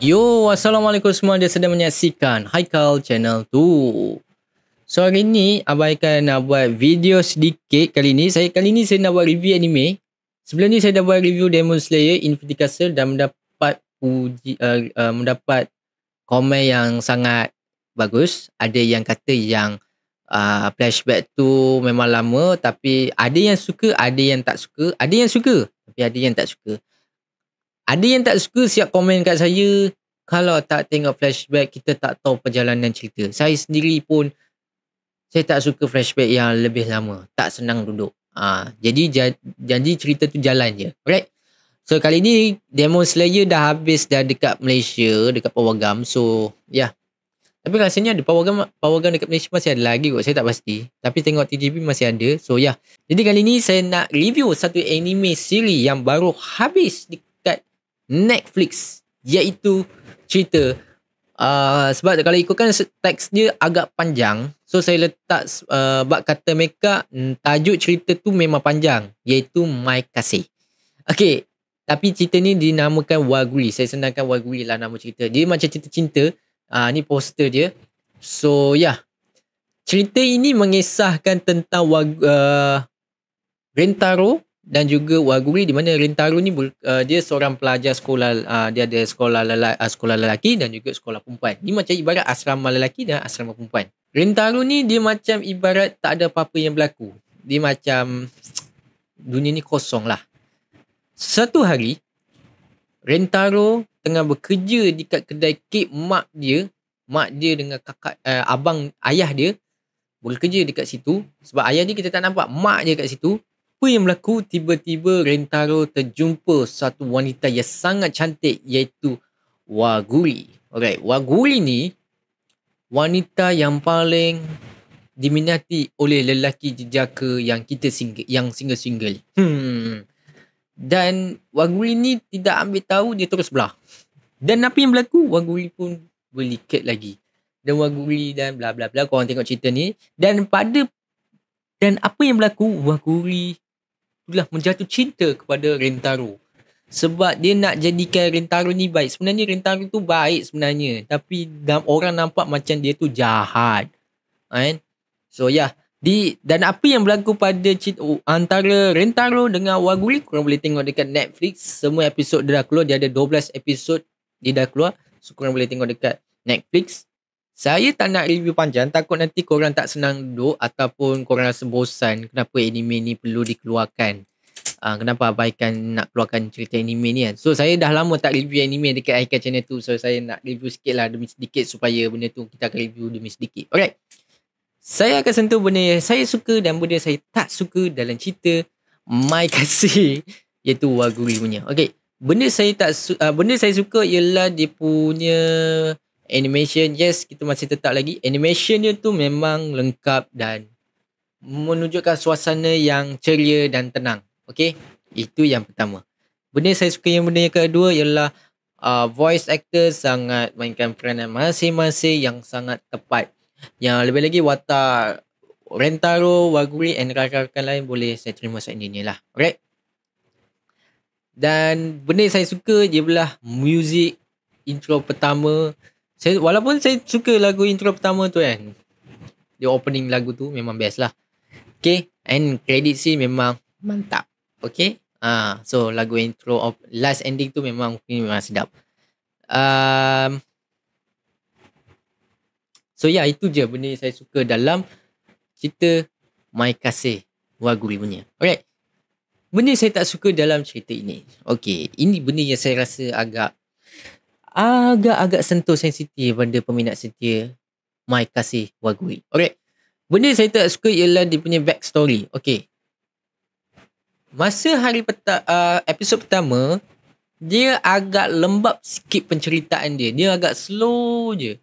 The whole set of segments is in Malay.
Yo, Assalamualaikum semua. Dia sedang menyaksikan Haikal Channel 2. So, hari ni Abang akan nak buat video sedikit kali ni. Kali ni saya nak buat review anime. Sebelum ni saya dah buat review Demon Slayer Infinity Castle dan mendapat komen yang sangat bagus. Ada yang kata yang flashback tu memang lama, tapi ada yang suka, ada yang tak suka. Ada yang suka, tapi ada yang tak suka. Ada yang tak suka siap komen kat saya, kalau tak tengok flashback kita tak tahu perjalanan cerita. Saya sendiri pun saya tak suka flashback yang lebih lama, tak senang duduk. Jadi janji cerita tu jalan je. Alright. So kali ni Demon Slayer dah habis dah dekat Malaysia, dekat Pawagam. So yeah. Tapi rasanya ada Pawagam dekat Malaysia masih ada lagi kot, saya tak pasti. Tapi tengok TGP masih ada. So yeah. Jadi kali ni saya nak review satu anime siri yang baru habis dekat Netflix, iaitu cerita sebab kalau ikutkan teks dia agak panjang, so saya letak bab kata mereka tajuk cerita tu memang panjang, iaitu My Kasih. Okay, tapi cerita ni dinamakan Waguri. Saya senangkan Waguri lah nama cerita. Dia macam cerita cinta. Ni poster dia. So yeah, cerita ini mengisahkan tentang Rentaro dan juga Waguri, di mana Rentaro ni dia seorang pelajar sekolah, dia ada sekolah lelaki dan juga sekolah perempuan. Ni macam ibarat asrama lelaki dan asrama perempuan. Rentaro ni dia macam ibarat tak ada apa-apa yang berlaku. Dia macam dunia ni kosong lah. Satu hari Rentaro tengah bekerja dekat kedai kek mak dia dengan kakak abang ayah dia bekerja dekat situ. Sebab ayah dia kita tak nampak, mak dia kat situ. Apa yang berlaku, tiba-tiba Rentaro terjumpa satu wanita yang sangat cantik, iaitu Waguri. Alright, Waguri ni wanita yang paling diminati oleh lelaki jejaka yang single. Dan Waguri ni tidak ambil tahu, dia terus belah. Dan apa yang berlaku, Waguri pun berlikat lagi. Dan Waguri dan bla bla bla, korang tengok cerita ni. Dan apa yang berlaku, Waguri itulah menjatuh cinta kepada Rentaro. Sebab dia nak jadikan Rentaro ni baik. Sebenarnya Rentaro tu baik sebenarnya, tapi orang nampak macam dia tu jahat. Kan? So yeah. Dan apa yang berlaku pada antara Rentaro dengan Waguri, korang boleh tengok dekat Netflix. Semua episod dia dah keluar. Dia ada 12 episod dia dah keluar. So korang boleh tengok dekat Netflix. Saya tak nak review panjang, takut nanti korang tak senang duduk ataupun korang rasa bosan kenapa anime ni perlu dikeluarkan. Kenapa abaikan nak keluarkan cerita anime ni kan. So saya dah lama tak review anime dekat Haikal Channel tu. So saya nak review sikit lah demi sedikit, supaya benda tu kita akan review demi sedikit. Alright. Saya akan sentuh benda yang saya suka dan benda saya tak suka dalam cerita My Kasih, iaitu Waguri punya. Okay. Benda saya suka ialah dia punya animation. Yes, kita masih tetap lagi. Animation dia tu memang lengkap dan menunjukkan suasana yang ceria dan tenang. Okay, itu yang pertama. Benda saya suka benda yang kedua ialah voice actor sangat mainkan peranan masing-masing yang sangat tepat. Yang lebih lagi watak Rentaro, Waguri and rakan-rakan lain boleh saya terima seandainya lah. Alright. Dan benda yang saya suka ialah music intro pertama. Walaupun saya suka lagu intro pertama tu kan, dia opening lagu tu memang best lah. Okay, and credit scene memang mantap. Okay, so lagu intro last ending tu memang sedap. So yeah, itu je benda yang saya suka dalam cerita My Kasih Waguri punya. Alright. Benda yang saya tak suka dalam cerita ini. Okay, ini benda yang saya rasa agak sentuh sensitif pada peminat setia My Kasih Waguri. Alright. Benda yang saya tak suka ialah dia punya backstory. Okay. Masa episod pertama, dia agak lembab sikit penceritaan dia. Dia agak slow je.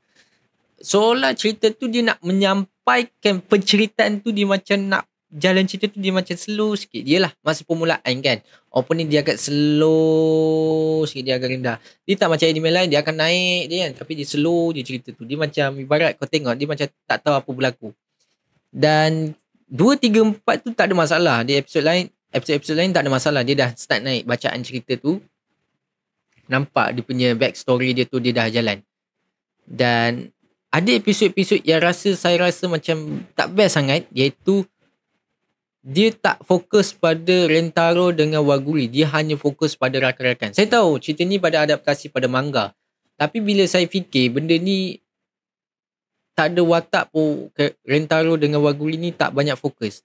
Seolah cerita tu dia nak menyampaikan penceritaan tu, dia macam nak jalan cerita tu dia macam slow sikit. Dia lah masa permulaan kan, opening dia agak slow sikit, dia agak rendah. Dia tak macam anime lain, dia akan naik dia kan, tapi dia slow je cerita tu. Dia macam ibarat kau tengok, dia macam tak tahu apa berlaku. Dan 2, 3, 4 tu tak ada masalah. Dia episod lain tak ada masalah. Dia dah start naik bacaan cerita tu. nampak dia punya backstory dia tu dia dah jalan. Dan ada episod-episod yang saya rasa macam tak best sangat, iaitu dia tak fokus pada Rentaro dengan Waguri. Dia hanya fokus pada rakan-rakan. Saya tahu cerita ni pada adaptasi pada manga. Tapi bila saya fikir benda ni tak ada watak pun, Rentaro dengan Waguri ni tak banyak fokus.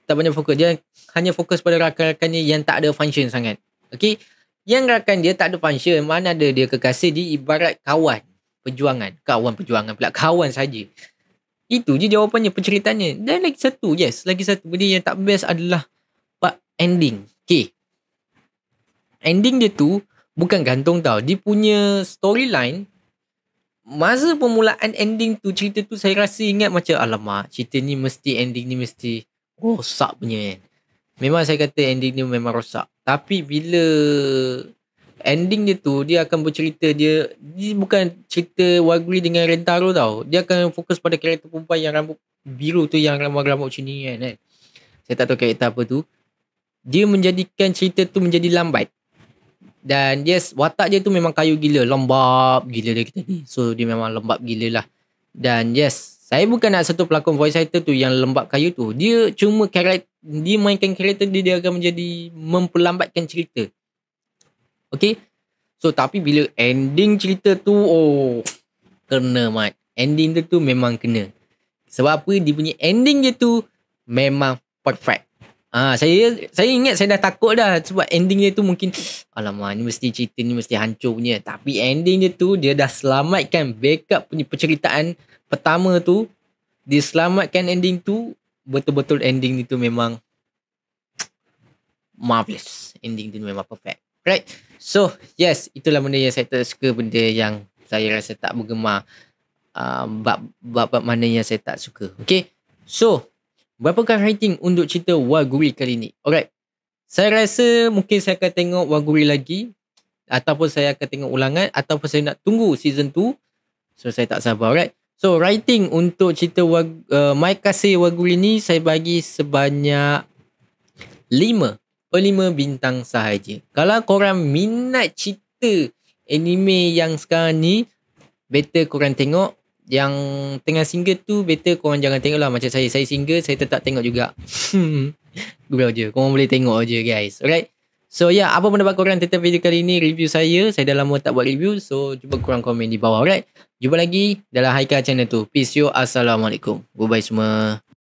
Tak banyak fokus. Dia hanya fokus pada rakan-rakannya yang tak ada function sangat. Okay. Yang rakan dia tak ada function. Mana ada dia kekasih, dia ibarat kawan perjuangan. Kawan perjuangan pula. Kawan saja. Itu je jawapannya, penceritanya. Dan lagi satu benda yang tak best adalah part ending. Okay. Ending dia tu bukan gantung tau. Dia punya storyline, masa permulaan ending tu, cerita tu saya rasa ingat macam, alamak, cerita ni mesti, ending ni mesti rosak punya kan. Memang saya kata ending ni memang rosak. Tapi bila ending dia tu, dia akan bercerita, dia bukan cerita Waguri dengan Rentaro tau. Dia akan fokus pada karakter perempuan yang rambut biru tu, yang rambut macam ni kan. Saya tak tahu karakter apa tu. Dia menjadikan cerita tu menjadi lambat. Dan yes, watak dia tu memang kayu gila, lembab gila dia kata ni. So dia memang lembab gila lah. Dan yes, saya bukan nak satu pelakon voice actor tu yang lembab kayu tu. Dia cuma dia mainkan karakter dia akan menjadi memperlambatkan cerita. Okay. So tapi bila ending cerita tu, kena mat. Ending tu memang kena. Sebab apa? Dia punya ending dia tu memang perfect. Saya ingat saya dah takut dah sebab ending dia tu mungkin, alamak, ni mesti cerita ni mesti hancur punya. Tapi ending dia tu, dia dah selamatkan backup punya penceritaan pertama tu. Dia selamatkan ending tu. Betul-betul ending ni tu memang marvelous. Ending tu memang perfect. Right. So yes, itulah benda yang saya tak suka, benda yang saya rasa tak bergema, bab mana yang saya tak suka. Okay. So berapakah rating untuk cerita Waguri kali ni? Alright. Saya rasa mungkin saya akan tengok Waguri lagi, ataupun saya akan tengok ulangan, ataupun saya nak tunggu season 2. So saya tak sabar. Alright. So rating untuk cerita My Kasih Waguri ni saya bagi sebanyak 5/5 bintang sahaja. Kalau korang minat cerita anime yang sekarang ni, better korang tengok. Yang tengah single tu better korang jangan tengok lah. Macam saya single, saya tetap tengok juga. Gurau je, korang boleh tengok je guys. Alright. So apa pendapat korang tentang video kali ni, review saya dah lama tak buat review. So cuba korang komen di bawah. Alright. Jumpa lagi dalam Haikal channel tu. Peace yo. Assalamualaikum. Goodbye semua.